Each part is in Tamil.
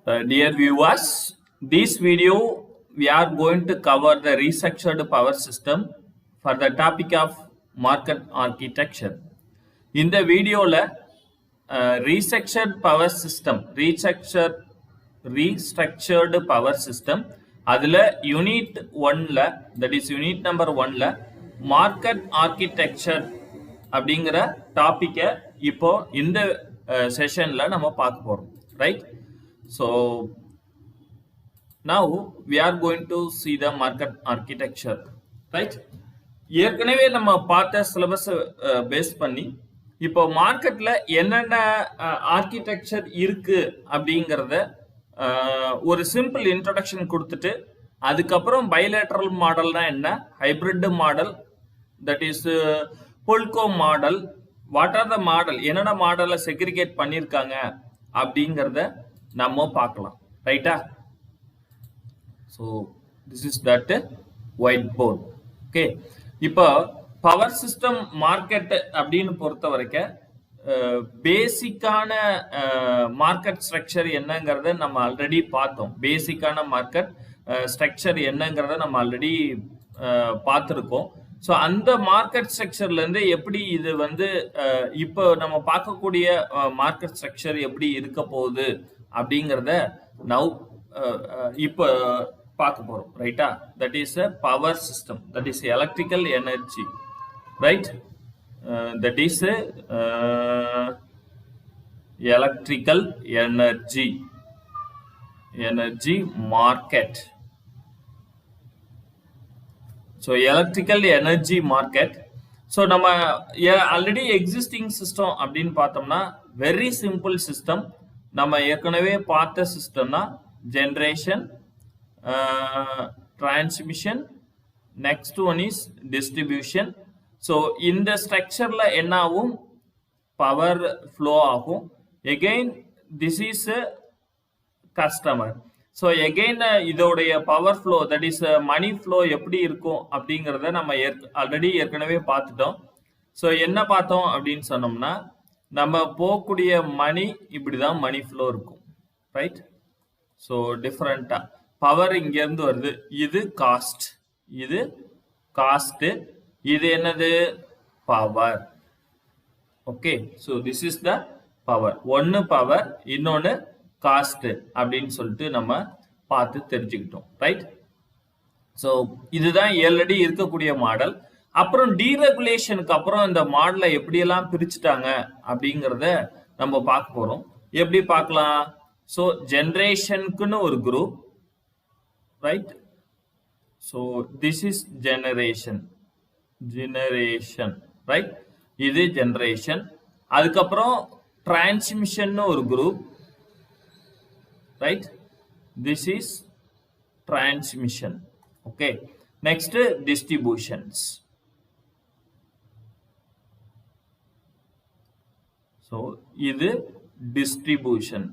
Dear viewers, this video we are going to cover the restructured power system for the topic of market architecture. In the video restructured power system, restructured power system அதில் யூனிட் 1ல that is யூனிட் நம்பர் 1ல மார்க்கெட் ஆர்கிடெக்சர் அப்படிங்கிற டாபிக்கை இப்போ இந்த செஷன்ல நம்ம பார்க்க போறோம், right? So now we are going to see the market architecture, right? ஏற்கனவே நம்ம பார்த்த சிலபஸ் பேஸ் பண்ணி இப்போ மார்க்கெட்ல என்னென்ன ஆர்கிடெக்சர் இருக்கு அப்படிங்கறத ஒரு சிம்பிள் இன்ட்ரோடக்ஷன் கொடுத்துட்டு அதுக்கப்புறம் பைலேட்டரல் மாடல்னா என்ன, hybrid model, that is poolco model, what are the model, என்னென்ன மாடலை செக்ரிகேட் பண்ணியிருக்காங்க அப்படிங்கிறத நம்ம பார்க்கலாம், ரைட்டா? So this is that white board. Okay, இப்போ பவர் சிஸ்டம் மார்க்கெட் அப்படின்னு பொறுத்த வரைக்கும் பேசிக்கான மார்க்கெட் ஸ்ட்ரக்சர் என்னங்கிறத நம்ம ஆல்ரெடி பார்த்தோம். பேசிக்கான மார்க்கெட் ஸ்ட்ரக்சர் என்னங்கிறத நம்ம ஆல்ரெடி பார்த்துருக்கோம். ஸோ அந்த மார்க்கெட் ஸ்ட்ரக்சர்லேருந்து எப்படி இது இப்போ நம்ம பார்க்கக்கூடிய மார்க்கெட் ஸ்ட்ரக்சர் எப்படி இருக்க போகுது அப்படிங்கிறத நவ் இப்போ பார்க்க போகிறோம், ரைட்டா? That is a power system, that is electrical energy, right? That is electrical energy market. So electrical energy market. So நம்ம ஆல்ரெடி எக்ஸிஸ்டிங் சிஸ்டம் அப்படின்னு பார்த்தோம்னா வெரி சிம்பிள் சிஸ்டம். நம்ம ஏற்கனவே பார்த்த சிஸ்டம்னா generation, transmission, next one is distribution. So இந்த ஸ்ட்ரக்சர்ல என்ன ஆகும், பவர் ஃப்ளோ ஆகும். Again this is customer. So again இதோடைய power flow, that is money flow எப்படி இருக்கும் அப்படிங்கிறத நம்ம ஆல்ரெடி ஏற்கனவே பார்த்துட்டோம். ஸோ என்ன பார்த்தோம் அப்படின்னு சொன்னோம்னா நம்ம போகக்கூடிய மணி இப்படி தான் மணி ஃப்ளோ இருக்கும், ரைட்? ஸோ டிஃப்ரெண்டா பவர் இங்கேருந்து வருது, இது காஸ்ட், இது காஸ்ட், இது என்னது power. Okay, so this is the power. ஒன்னு பவர், இன்னொன்னு காஸ்ட் அப்படின்னு சொல்லிட்டு நம்ம பார்த்து தெரிஞ்சுக்கிட்டோம், ரைட்? ஸோ இதுதான் ஆல்ரெடி இருக்கக்கூடிய மாடல். அப்புறம் டீரெகுலேஷனுக்கு அப்புறம் இந்த மாடலை எப்படியெல்லாம் பிரிச்சுட்டாங்க அப்படிங்கிறத நம்ம பார்க்க போறோம். எப்படி பார்க்கலாம்? ஸோ ஜெனரேஷனுக்குன்னு ஒரு group, right? So this is generation, right? இது ஜெனரேஷன். அதுக்கப்புறம் டிரான்ஸ்மிஷன் ஒரு group, right? This is transmission. Okay, next distributions. So இது டிஸ்ட்ரிபியூஷன்.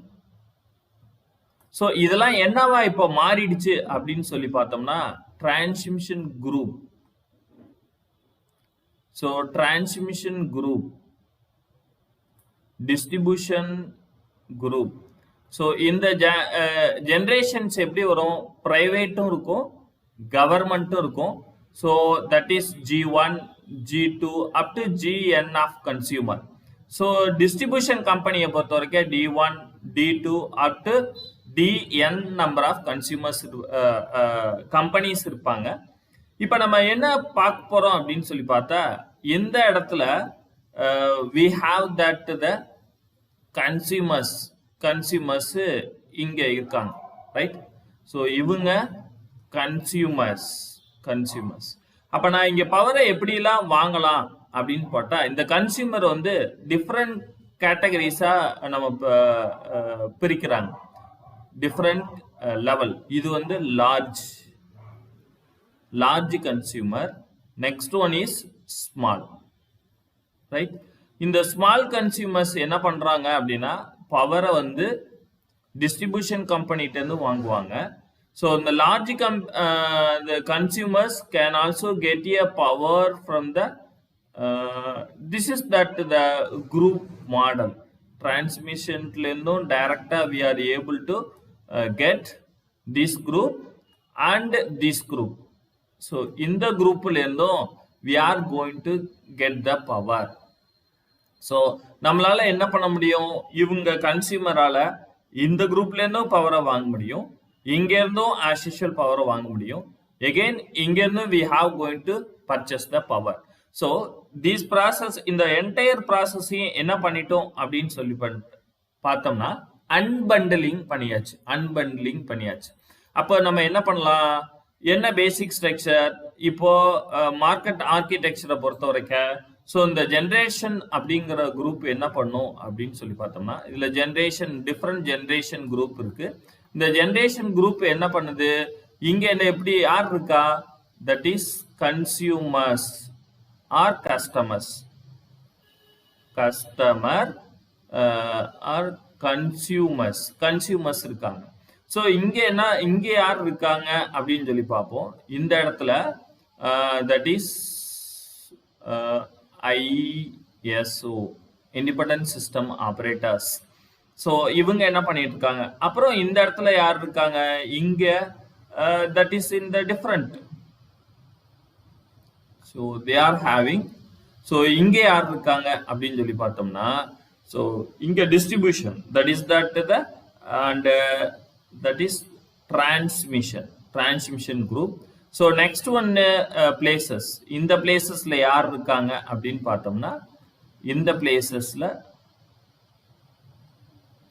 ஸோ இதெல்லாம் என்னவா இப்போ மாறிடுச்சு அப்படின்னு சொல்லி பார்த்தோம்னா transmission group. So transmission group, distribution group. So in the generations எப்படி வரும், பிரைவேட்டும் இருக்கும், கவர்மெண்ட்டும் இருக்கும். So that is G1, G2 up to Gn of consumer. So distribution company பொறுத்த வரைக்கும் D1, D2 up to Dn number of consumers companies இருப்பாங்க. இப்ப நம்ம என்ன பார்க்க போறோம் அப்படின்னு சொல்லி பார்த்தா இந்த இடத்துல we have that the consumers இங்க இருக்காங்க, ரைட்? ஸோ இவங்க கன்சியூமர்ஸ். அப்ப நான் இங்க பவரை எப்படிலாம் வாங்கலாம் அப்படின்னு போட்டா இந்த கன்சியூமர் டிஃப்ரெண்ட் கேட்டகரிஸா நம்ம பிரிக்கிறாங்க, டிஃப்ரெண்ட் லெவல். இது large consumer, next one is small, right? இந்த small consumers என்ன பண்றாங்க அப்படின்னா பவரை டிஸ்ட்ரிபியூஷன் கம்பெனிட்ட இருந்து வாங்குவாங்க. ஸோ இந்த large the consumers can also get a power from the this is that the group model. transmission ல இருந்தும் டைரக்டா we are able to get this group and this group. So in the group we are going to get the power. So நம்மளால என்ன பண்ண முடியும், இவங்க கன்சியூமரால இந்த குரூப்ல இருந்தும் பவரை வாங்க முடியும், இங்க இருந்தும் ஆஸ் யூஷுவல் பவரை வாங்க முடியும். எகெயின் இங்க இருந்து we have going to purchase the power. So this process, இந்த என்டையர் ப்ராசஸையும் என்ன பண்ணிட்டோம் அப்படின்னு சொல்லி பார்த்தோம்னா அன்பண்டலிங் பண்ணியாச்சு. அப்போ நம்ம என்ன பண்ணலாம், என்ன பேசிக் ஸ்ட்ரக்சர் இப்போ மார்க்கெட் ஆர்கிடெக்சரை பொறுத்த வரைக்கும். ஸோ இந்த ஜென்ரேஷன் அப்படிங்கிற குரூப் என்ன பண்ணும் அப்படின்னு சொல்லி பார்த்தோம்னா, இதுல டிஃப்ரெண்ட் ஜென்ரேஷன் குரூப் இருக்கு. இந்த ஜென்ரேஷன் குரூப் என்ன பண்ணுது, இங்க என்ன எப்படி யார் இருக்கா, that is consumers are customer are consumers இருக்காங்க. ஸோ இங்க யார் இருக்காங்க அப்படின்னு சொல்லி பார்ப்போம். இந்த இடத்துல that is ISO independent system operators. So இவங்க என்ன பண்ணிட்டு இருக்காங்க. அப்புறம் இந்த இடத்துல யார் இருக்காங்க, இங்க that is in the different. So they are having. So இங்க யார் இருக்காங்க அப்படின்னு சொல்லி பார்த்தோம்னா, ஸோ இங்க distribution that is and that is transmission group. So next one places. இந்த பிளேசஸ்ல யார் இருக்காங்க அப்படின்னு பார்த்தோம்னா, இந்த பிளேசஸ்ல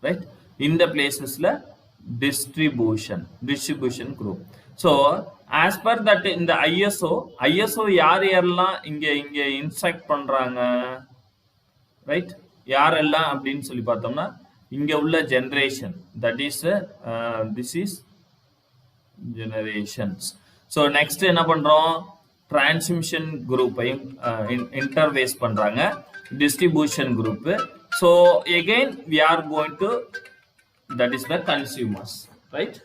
ரைட், இந்த பிளேசஸ்ல distribution group. So as per that இந்த ISO யாரெல்லாம் இங்க இன்ஸ்ட்ரக்ட் பண்றாங்க, ரைட், யாரெல்லாம் அப்படின்னு சொல்லி பார்த்தோம்னா, இங்க உள்ள generation that is this is generations. So next என்ன பண்றோம், டிரான்ஸ்மிஷன் குரூப்பையும் இன்டர்வேஸ் பண்றாங்க, distribution group. So again we are going to that is the consumers, right.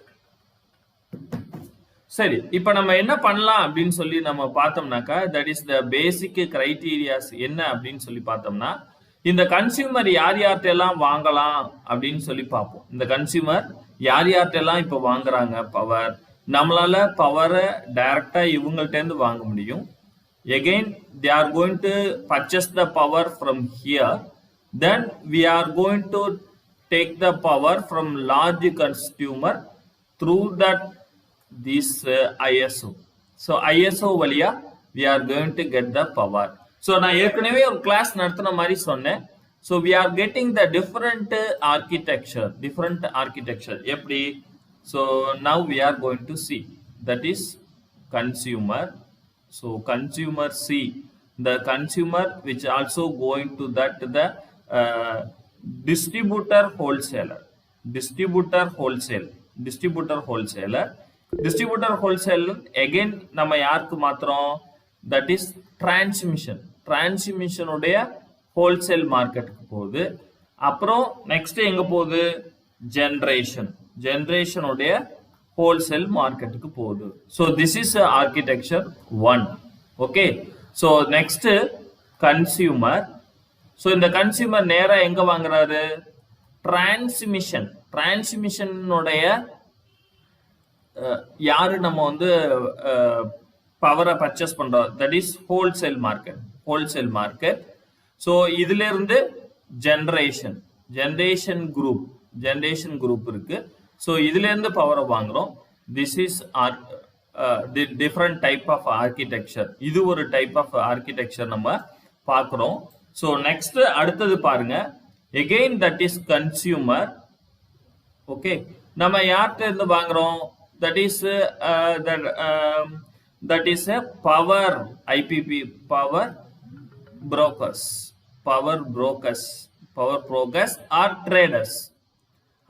சரி, இப்போ நம்ம என்ன பண்ணலாம் அப்படின்னு சொல்லி நம்ம பார்த்தோம்னாக்கா, that is the basic criterias என்ன அப்படின்னு சொல்லி பார்த்தோம்னா, இந்த கன்சியூமர் யார்கிட்டெல்லாம் வாங்கலாம் அப்படின்னு சொல்லி பார்ப்போம். இந்த கன்சியூமர் யார்கிட்டெல்லாம் இப்போ வாங்குறாங்க பவர், நம்மளால பவரை டைரக்டா இவங்கள்ட்ட இருந்து வாங்க முடியும். Again they are going to purchase the power from here, then we are going to take the power from large consumer through that this ISO. So ISO வழியா we are going to get the power. So நான் ஏற்கனவே ஒரு கிளாஸ் நடத்தின மாதிரி சொன்னேன். So we are getting the different architecture எப்படி. So now we are going to see that is consumer. So consumer see the consumer which also going to that the distributor wholesaler again நம்ம யாருக்கு மாத்திரம், தட் இஸ் டிரான்ஸ்மிஷனுடைய ஹோல்சேல் மார்க்கெட்டுக்கு போகுது. அப்புறம் நெக்ஸ்ட் எங்க போகுது, ஜெனரேஷனுடைய ஹோல்சேல் மார்க்கெட்டுக்கு போகுது. So this is architecture 1. Okay, so next consumer. So இந்த கன்சியூமர் நேரா எங்க வாங்குறாரு, டிரான்ஸ்மிஷனுடைய யாரு நம்ம வந்து பவரை பர்ச்சேஸ் பண்றோம், that is wholesale market. So இதுல இருந்து ஜெனரேஷன் குரூப் இருக்கு. ஸோ இதுல இருந்து பவரை வாங்குறோம். This is different type of architecture. இது ஒரு டைப் ஆஃப் ஆர்கிடெக்சர் நம்ம பார்க்கிறோம். ஸோ நெக்ஸ்ட் அடுத்தது பாருங்க, again that is consumer. Okay, நம்ம யார்கிட்ட இருந்து வாங்குறோம், that is a power IPP, power brokers or traders.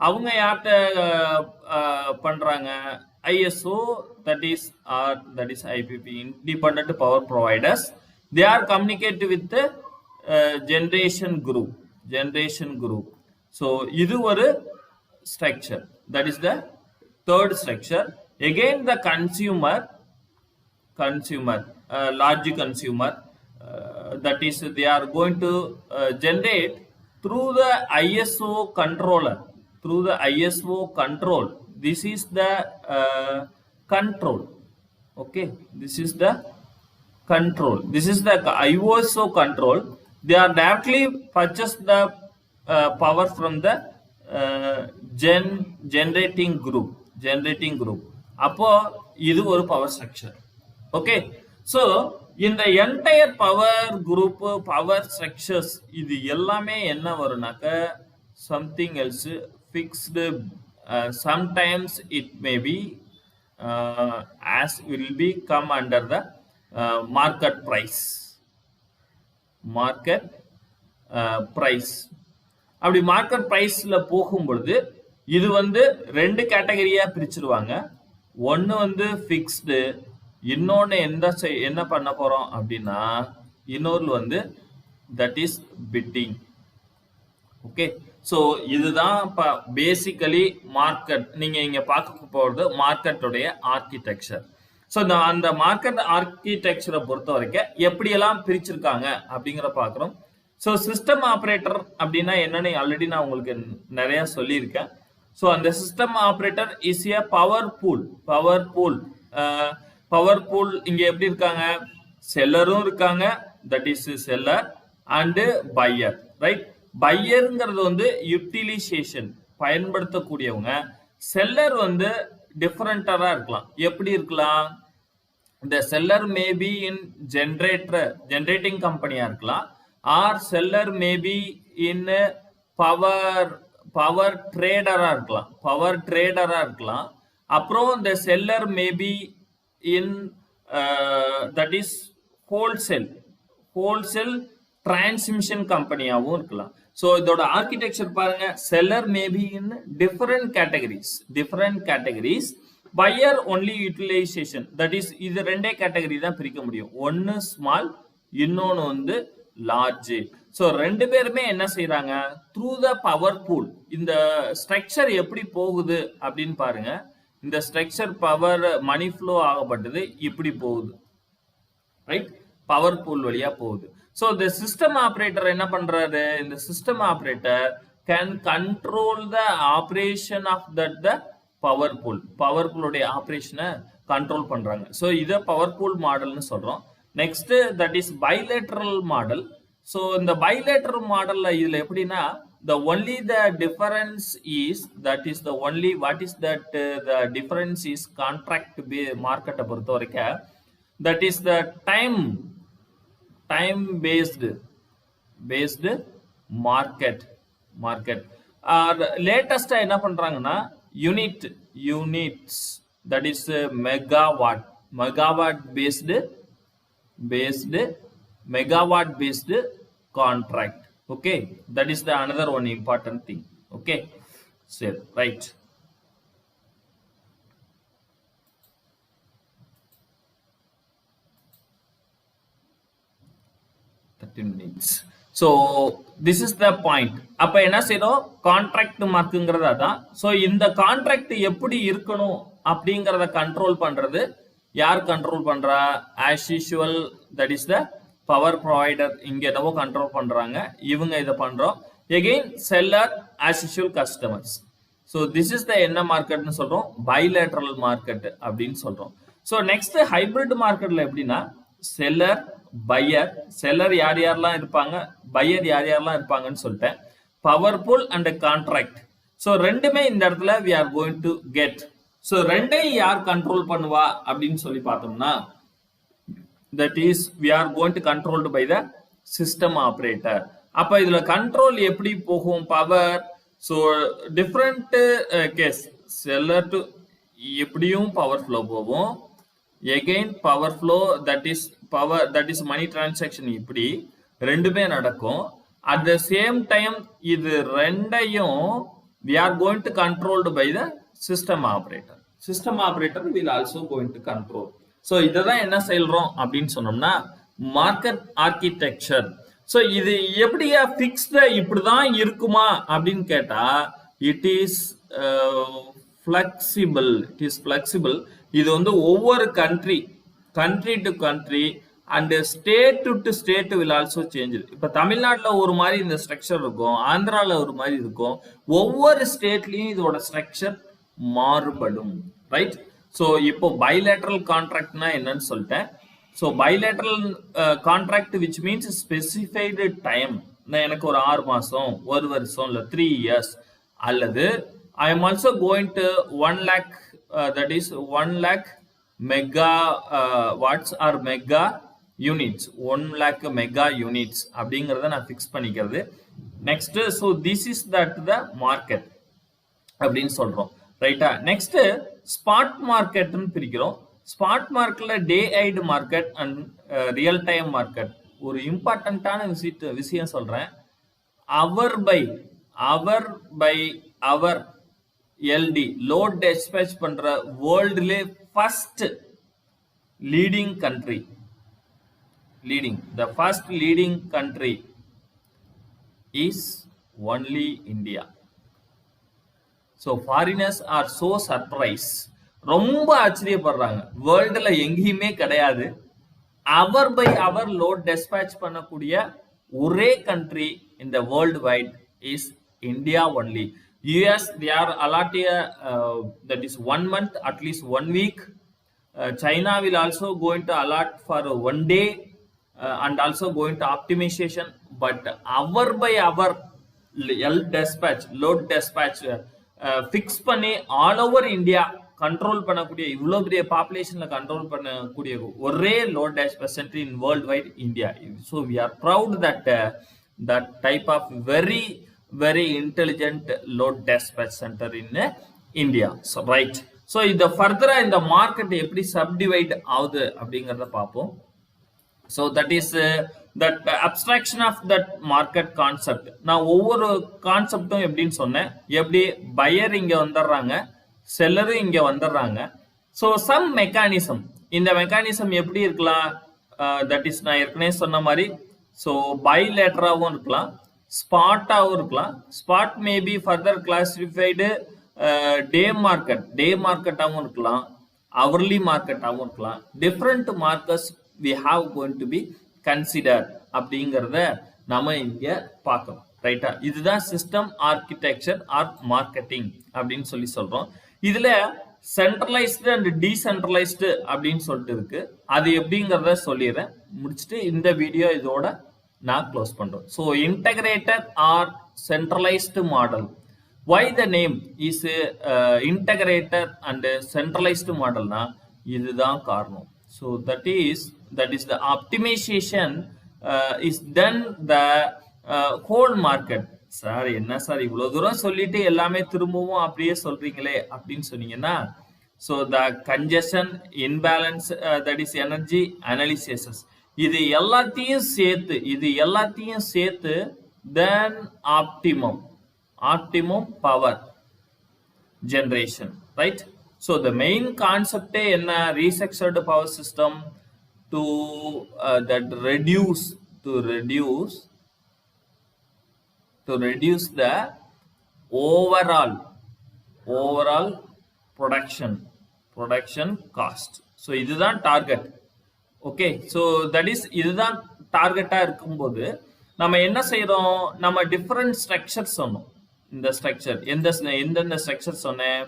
அவங்க யார்கிட்ட பண்றாங்க, ISO, that is IPP, independent power providers. They are communicate with the generation group. So இது ஒரு structure, that is the third structure. Again the consumer, large consumer, that is they are going to generate through the ISO control. this is the control. Okay, this is the control. This is the IOSO control. They are directly purchase the power from the generating group. அப்போ இது ஒரு பவர் ஸ்ட்ரக்சர். ஓகே, ஸோ இந்த entire power group power structures இது எல்லாமே என்ன வரும்னாக்க something else fixed. Sometimes it may be as will be come under the market price. அப்படி மார்க்கெட் பிரைஸ்ல போகும்பொழுது இது வந்து ரெண்டு கேட்டகரியா பிரிச்சிருவாங்க. ஒன்னு வந்து ஃபிக்ஸ்டு, இன்னொன்னு என்ன பண்ண போறோம் அப்படின்னா இன்னொரு வந்து that is bidding. Okay, so இதுதான் பேசிக்கலி மார்க்கெட். நீங்க இங்க பார்க்க போறது மார்க்கெட்டுடைய ஆர்கிடெக்சர். ஸோ அந்த மார்க்கெட் ஆர்கிடெக்சரை பொறுத்த வரைக்கும் எப்படியெல்லாம் பிரிச்சிருக்காங்க அப்படிங்கிற பார்க்குறோம். ஸோ சிஸ்டம் ஆப்ரேட்டர் அப்படின்னா என்னன்னு ஆல்ரெடி நான் உங்களுக்கு நிறைய சொல்லியிருக்கேன். ஸோ அந்த system operator is a power pool. இங்க எப்படி இருக்காங்க? செல்லரும் இருக்காங்க, that is seller and buyer. Right, பையருங்கிறது வந்து யூட்டிலைசேஷன் பயன்படுத்தக்கூடியவங்க. செல்லர் வந்து டிஃபரெண்டரா இருக்கலாம். எப்படி இருக்கலாம்? இந்த செல்லர் மேபி இன் ஜென்ரேட்டிங் கம்பெனியா இருக்கலாம், or seller maybe in power ட்ரேடரா இருக்கலாம். அப்புறம் இந்த seller maybe in that is wholesale transmission கம்பெனியாவும் இருக்கலாம். ஸோ இதோட ஆர்கிடெக்சர் பாருங்க, seller maybe in different categories, buyer only utilization. That is இது ரெண்டே கேட்டகரி தான் பிரிக்க முடியும். ஒன்னு ஸ்மால், இன்னொன்னு வந்து லார்ஜ். ஸோ ரெண்டு பேருமே என்ன செய்யறாங்க? Through the power pool. இந்த ஸ்ட்ரக்சர் எப்படி போகுது அப்படின்னு பாருங்க. இந்த ஸ்ட்ரக்சர் பவர் மணி ஃப்ளோ ஆகப்பட்டது இப்படி போகுது. ரைட், பவர் பூல் வழியா போகுது. ஸோ இந்த சிஸ்டம் ஆப்ரேட்டர் என்ன பண்றாரு? இந்த system operator can control the operation of the power பூலுடைய ஆப்ரேஷனை கண்ட்ரோல் பண்றாங்க. ஸோ இதை பவர் பூல் மாடல்னு சொல்றோம். Next that is bilateral model. So இந்த பைலேட்டரல் மாடல்ல இதுல எப்படின்னா the only the difference is that is the only what is that the difference is contract market பொறுத்த வரைக்கும் that is the time based market latest என்ன பண்றாங்கன்னா units that is megawatt based contract. Okay, that is the another one important thing. Okay, so right. So this is the point. அப்ப என்ன செய்றோம்? கான்ட்ராக்ட் மார்க்குங்கிறது அதான். ஸோ இந்த கான்ட்ராக்ட் எப்படி இருக்கணும் அப்படிங்கிறத கண்ட்ரோல் பண்றது யார் கண்ட்ரோல் பண்றா? as usual that is the power provider. இங்க என்னவோ கண்ட்ரோல் பண்றாங்க, இவங்க இதை பண்றோம். Again seller as usual customers. So this is the என்ன மார்க்கெட்னு சொல்றோம்? பைலேட்டரல் மார்க்கெட் அப்படின்னு சொல்றோம். ஸோ நெக்ஸ்ட் ஹைபிரிட் மார்க்கெட்ல எப்படின்னா செல்லர் பையர், செல்லர் யார் யாரெல்லாம் இருப்பாங்க, பையர் யார் யாரெல்லாம் இருப்பாங்கன்னு சொல்லிட்டேன். Power pool and contract. So ரெண்டுமே இந்த இடத்துல we are going to get. So ரெண்டையும் யார் கண்ட்ரோல் பண்ணுவா அப்படின்னு சொல்லி பார்த்தோம்னா that is we are going to controlled by the system operator. அப்ப இதுல கண்ட்ரோல் எப்படி போகும்? Power. So different case seller to எப்படியும் பவர் ஃப்ளோ போகும். Again power flow that is money transaction, இப்படி ரெண்டுமே நடக்கும். அட் த சேம் டைம் இது ரெண்டையும் we are going to controlled by the system operator will also going to control. So இதான் என்ன செய்யறோம் அப்படின்னு சொன்னோம்னா மார்க்கெட் ஆர்கிடெக்சர். ஸோ இது எப்படியா பிக்ஸ்டு இப்படிதான் இருக்குமா அப்படின்னு கேட்டா இட் இஸ் ஃபிளெக்சிபிள். இது வந்து ஒவ்வொரு country to country and state to state will also change. இப்ப தமிழ்நாட்டுல ஒரு மாதிரி இந்த ஸ்ட்ரக்சர் இருக்கும், ஆந்திரால ஒரு மாதிரி இருக்கும். ஒவ்வொரு ஸ்டேட்லயும் இதோட ஸ்ட்ரக்சர் மாறுபடும், ரைட்? ஸோ இப்போ பைலேட்ரல் கான்ட்ராக்ட்னா என்னன்னு சொல்லிட்டேன். So bilateral contract which means specified time, எனக்கு ஒரு 6 மாசம், ஒரு வருஷம், இல்லை 3 years, அல்லது I am also going to 1 lakh, that is 1 lakh megawatts or mega units, 1 lakh mega units அப்படிங்கிறத நான் ஃபிக்ஸ் பண்ணிக்கிறது. Next, so this is that the market அப்படின்னு சொல்றோம், ரைட்டா? நெக்ஸ்ட் ஸ்பாட் மார்க்கெட்னு பிரிக்கிறோம். ஸ்பாட் மார்க்கெட்ல day ahead market and real time market. ஒரு இம்பார்ட்டன்டான விஷயம் சொல்றேன். Hour by hour LD load dispatch பண்ற வேர்ல்டுலே first leading country, the first leading country is only India. So foreigners are so surprised, ரொம்ப ஆச்சரியப்படுறாங்க. வேர்ல்டுல எங்கேயுமே கிடையாது அவர் பை அவர் லோட் டிஸ்பேச் பண்ணக்கூடிய ஒரே country in the worldwide is India only. US they are allotted that is 1 month, at least 1 week. China will also going to allot for 1 day and also going to optimization. But hour by hour load dispatch fix பண்ணி all over India கண்ட்ரோல் பண்ணக்கூடிய, இவ்வளோ பெரிய பாப்புலேஷன்ல கண்ட்ரோல் பண்ணக்கூடிய ஒரே load dispatch centre in world wide India. So we are proud that that type of very intelligent load dispatch center in India. So right, so இந்த further இந்த மார்க்கெட் எப்படி சப்டிவைட் ஆகுது அப்படிங்கறத பார்ப்போம். So that is that abstraction of that market concept. நான் ஒவ்வொரு கான்செப்டும் எப்படின்னு சொன்னேன், எப்படி பையர் இங்க வந்துடுறாங்க, செல்லரு இங்க வந்துடுறாங்க. ஸோ சம் மெக்கானிசம், இந்த மெக்கானிசம் எப்படி இருக்கலாம், தட் இஸ் நான் ஏற்கனவே சொன்ன மாதிரி, ஸோ பைலேட்டராகவும் இருக்கலாம், ஸ்பாட்டாகவும் இருக்கலாம். Spot maybe further classified day மார்க்கெட்டாகவும் இருக்கலாம், அவர்லி மார்க்கெட்டாகவும் இருக்கலாம். Different markets we have going to be consider அப்படிங்கிறத நம்ம இங்க பார்க்கணும், ரைட்டா? இதுதான் சிஸ்டம் ஆர்கிடெக்சர் ஆர் மார்க்கெட்டிங் அப்படின்னு சொல்லி சொல்றோம். இதுல சென்ட்ரலைஸ்டு அண்ட் டீசென்ட்ரலைஸ்டு அப்படின்னு சொல்லிட்டு இருக்கு. அது எப்படிங்கிறத சொல்லிடுறேன், முடிச்சுட்டு இந்த வீடியோ இதோட நான் க்ளோஸ் பண்றோம். So integrated or centralised model. Why the name is integrated and centralized மாடல்னா இதுதான் காரணம். So that is the optimization is done the whole market. Sir என்ன சார் இவ்வளவு தூரம் சொல்லிட்டு எல்லாமே திரும்பவும் அப்படியே சொல்றீங்களே அப்படின்னு சொன்னீங்கன்னா, so the congestion imbalance that is energy analysis, இது எல்லாத்தையும் சேர்த்து then optimum power generation, right? So the main கான்செப்டே என்ன, restructured power system to that reduce the overall production cost. So இதுதான் target. Okay, so that is இதுதான் டார்கெட்டா இருக்கும்போது நம்ம என்ன செய்யறோம், நம்ம டிஃப்ரெண்ட் ஸ்ட்ரக்சர் சொன்னோம். இந்த ஸ்ட்ரக்சர் எந்தெந்த ஸ்ட்ரக்சர் சொன்னேன்,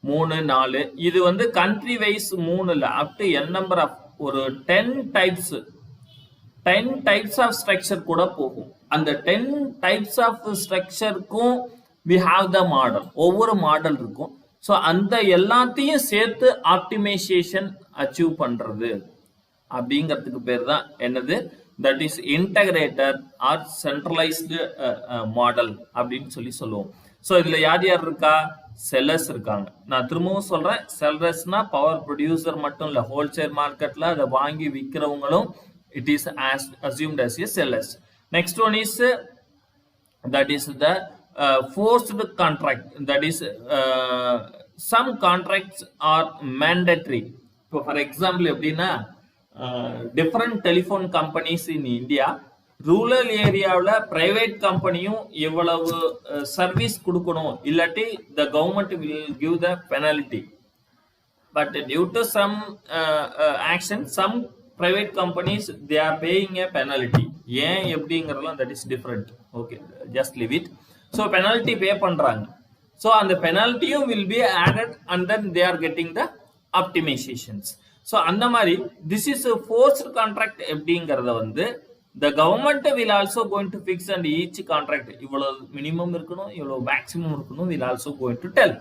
3 4. இது வந்து கண்ட்ரி வைஸ் 3 இல்லை, up to n number of ஒரு 10 டைப்ஸ் ஆஃப் ஸ்ட்ரக்சர் கூட போகும். அந்த 10 டைப்ஸ் ஆஃப் ஸ்ட்ரக்சருக்கும் வி ஹாவ் த மாடல், ஒவ்வொரு மாடல் இருக்கும். ஸோ அந்த எல்லாத்தையும் சேர்த்து ஆப்டிமைசேஷன் அச்சீவ் பண்றது அப்படிங்கிறதுக்கு பேர் தான் என்னது, that is integrator or centralised model அப்படின்னு சொல்லுவோம். ஸோ இதுல யார் இருக்கா, செல்லர்ஸ் இருக்காங்க. நான் திரும்பவும் சொல்றேன், செல்லர்ஸ்னா பவர் ப்ரொடியூசர் மட்டும் இல்ல, ஹோல்சேல் மார்க்கெட்ல அதை வாங்கி விற்கிறவங்களும் it is assumed as a sellers. Next one is that is the forced contract, that is some contracts are mandatory. So for example எப்படின்னா, different telephone companies in India, rural ஏரியாவில் பிரைவேட் கம்பெனியும் எவ்வளவு சர்வீஸ் கொடுக்கணும், இல்லாட்டி the government will give the penalty. But due to some action some private companies they are paying a penalty. ஏன் எப்படிங்கிறதெல்லாம் that is different. Okay, just leave it. So penalty pay பண்றாங்க. So and the penalty will be added and then they are getting the optimizations. So அந்த மாதிரி this is a forced contract எப்படிங்கறத வந்து the government will also going to fix and each contract இவ்வளவு minimum இருக்கணும் இவ்வளவு maximum இருக்கணும் will also going to tell.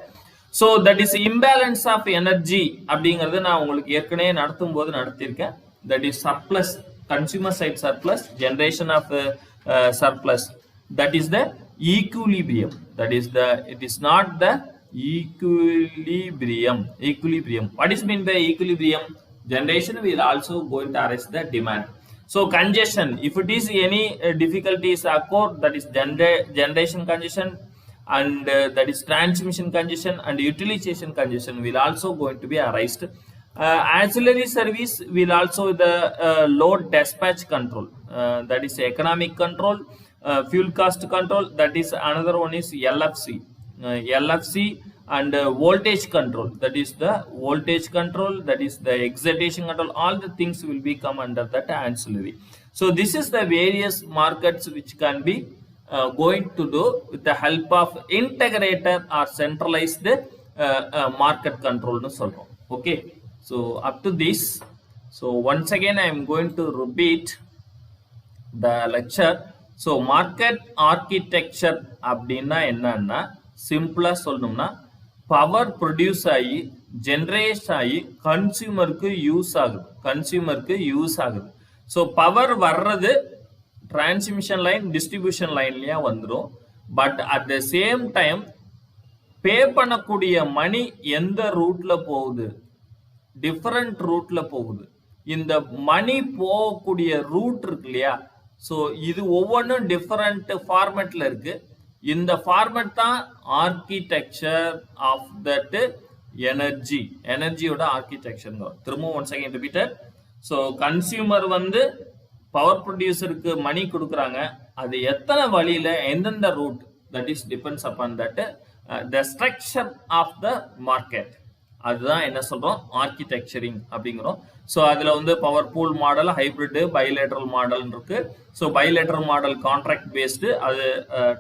So that is imbalance of energy அப்படிங்கறது நான் உங்களுக்கு ஏற்கனவே நடத்தும்போது நடத்திருக்கேன். That is surplus, consumer side surplus, generation of surplus. That is the equilibrium. That is the, it is not the equilibrium. What is mean by equilibrium? Generation will also going to arrest the demand. So congestion, if it is any difficulties occur, that is generation congestion and that is transmission congestion and utilization congestion will also going to be arised. Ancillary service will also the load dispatch control, that is economic control, fuel cost control, that is another one is LFC and voltage control, that is the voltage control, that is the excitation control, all the things will be come under that ancillary. So this is the various markets which can be going to do with the help of integrated or centralized market control nu solrom. Okay, so up to this, so once again I am going to repeat the lecture. So market architecture அப்படின்னா என்னன்னா சிம்பிளா சொல்லணும்னா பவர் ப்ரொடியூஸ் ஆகி ஜெனரேட் ஆகி கன்சியூமருக்கு யூஸ் ஆகுது. ஸோ பவர் வர்றது டிரான்ஸ்மிஷன் லைன் டிஸ்ட்ரிபியூஷன் லைன்லயா வந்துடும். But at the same time பே பண்ணக்கூடிய மணி எந்த ரூட்ல போகுது, டிஃபரண்ட் ரூட்ல போகுது. இந்த மணி போகக்கூடிய ரூட் இருக்கு இல்லையா, ஸோ இது ஒவ்வொன்றும் டிஃபரண்ட் ஃபார்மேட்ல இருக்கு. இந்த ஃபார்மேட் தான் ஆர்கிடெக்சர் ஆஃப் தட் எனர்ஜியோட ஆர்கிடெக்சர். திரும்பவும் one second repeated. So consumer வந்து பவர் ப்ரொடியூசருக்கு மணி கொடுக்குறாங்க, அது எத்தனை வழியில எந்தெந்த route, that is depends upon that the structure of the market. அதுதான் என்ன சொல்றோம், ஆர்கிடெக்சரிங் அப்படிங்கிறோம். ஸோ அதுல வந்து power pool model, hybrid, bilateral model இருக்கு. So bilateral model contract based, அது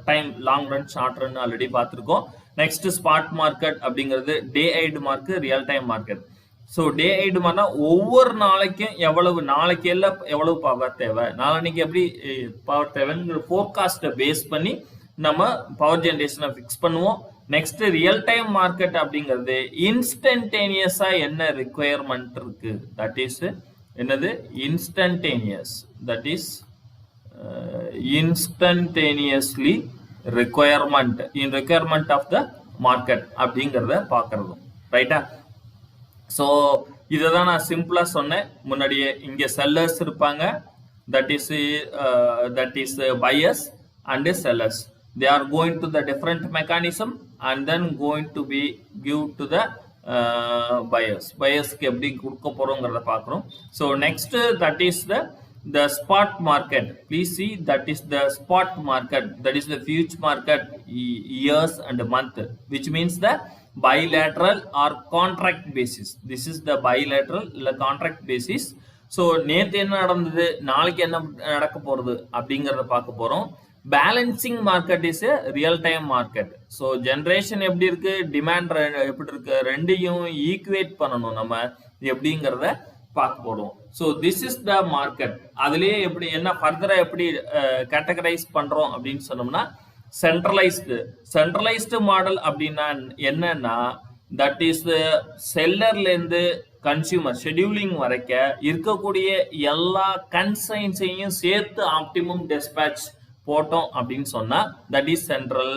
time long run short run already பார்த்துருக்கோம். நெக்ஸ்ட் ஸ்பாட் மார்க்கெட் அப்படிங்கிறது day ahead market, real time market. So day ahead மார்னா ஒவ்வொரு நாளைக்கும் நாளைக்கு எல்லாம் எவ்வளவு பவர் தேவை, நாளைக்கு எப்படி பவர் தேவைங்கிற ஃபோர்காஸ்ட்டை பேஸ் பண்ணி நம்ம பவர் ஜென்ரேஷனை ஃபிக்ஸ் பண்ணுவோம். நெக்ஸ்ட் ரியல் டைம் மார்க்கெட் அப்படிங்கிறது இன்ஸ்டன்டேனியஸா என்ன ரிக்குயர்மெண்ட் இருக்கு, தட் இஸ் என்னது instantaneous, that is instantaneously requirement of the market அப்படிங்கிறத பார்க்கறதும். ரைட்டா? ஸோ இதை தான் நான் சிம்பிளா சொன்னேன் முன்னாடியே. இங்க செல்லர்ஸ் இருப்பாங்க, that is buyers and sellers. They are going to the different mechanism and then going to be give to the buyers க்கு எப்படி கொடுக்க போறோம்ங்கறத பார்க்கறோம். So next that is the spot market. Please see, that is the spot market, that is the future market, years and month, which means the bilateral or contract basis. This is the bilateral இல்ல contract basis. So நேத்து என்ன நடந்தது, நாளைக்கு என்ன நடக்க போறது அப்படிங்கறத பார்க்க போறோம். Balancing market is real time market. So generation எப்படி இருக்கு, டிமாண்ட் எப்படி இருக்கு, ரெண்டையும் ஈக்குவேட் பண்ணணும் நம்ம எப்படிங்கிறத பார்க்க போறோம். So this is the market. அதுலயே எப்படி என்ன ஃபர்தரா எப்படி கேட்டகரைஸ் பண்றோம் அப்படின்னு சொன்னோம்னா சென்ட்ரலைஸ்டு மாடல் அப்படின்னா என்னன்னா, தட் இஸ் செல்லர்ல இருந்து கன்சியூமர் ஷெட்யூலிங் வரைக்க இருக்கக்கூடிய எல்லா கன்சைன்ஸையும் சேர்த்து ஆப்டிமம் டிஸ்பேட்ச் போட்டோம் அப்படின்னு சொன்னா that is central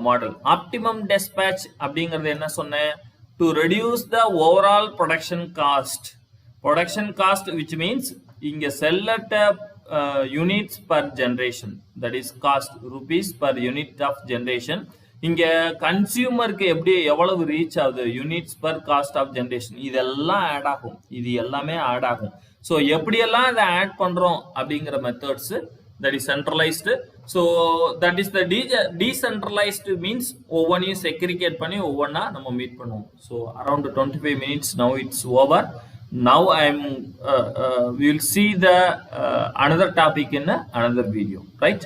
model. Optimum dispatch அப்படிங்கிறது என்ன சொன்னேன், to reduce the overall production cost which means இங்க செல்லட்ட units per generation, that is cost rupees per unit of generation. இங்க கன்சியூமருக்கு எப்படி எவ்வளவு ரீச் ஆகுது, units per cost of generation, இதெல்லாம் ஆட் ஆகும். இது எல்லாமே ஆட் ஆகும். ஸோ எப்படியெல்லாம் இதை ஆட் பண்றோம் அப்படிங்கிற methods, that is centralized. So that is the decentralized means ஒவ்வொன்றையும் segregate பண்ணி ஒவ்வொன்னா நம்ம மீட் பண்ணுவோம். So around 25 minutes now it's over. Now we will see the another topic in another video, right?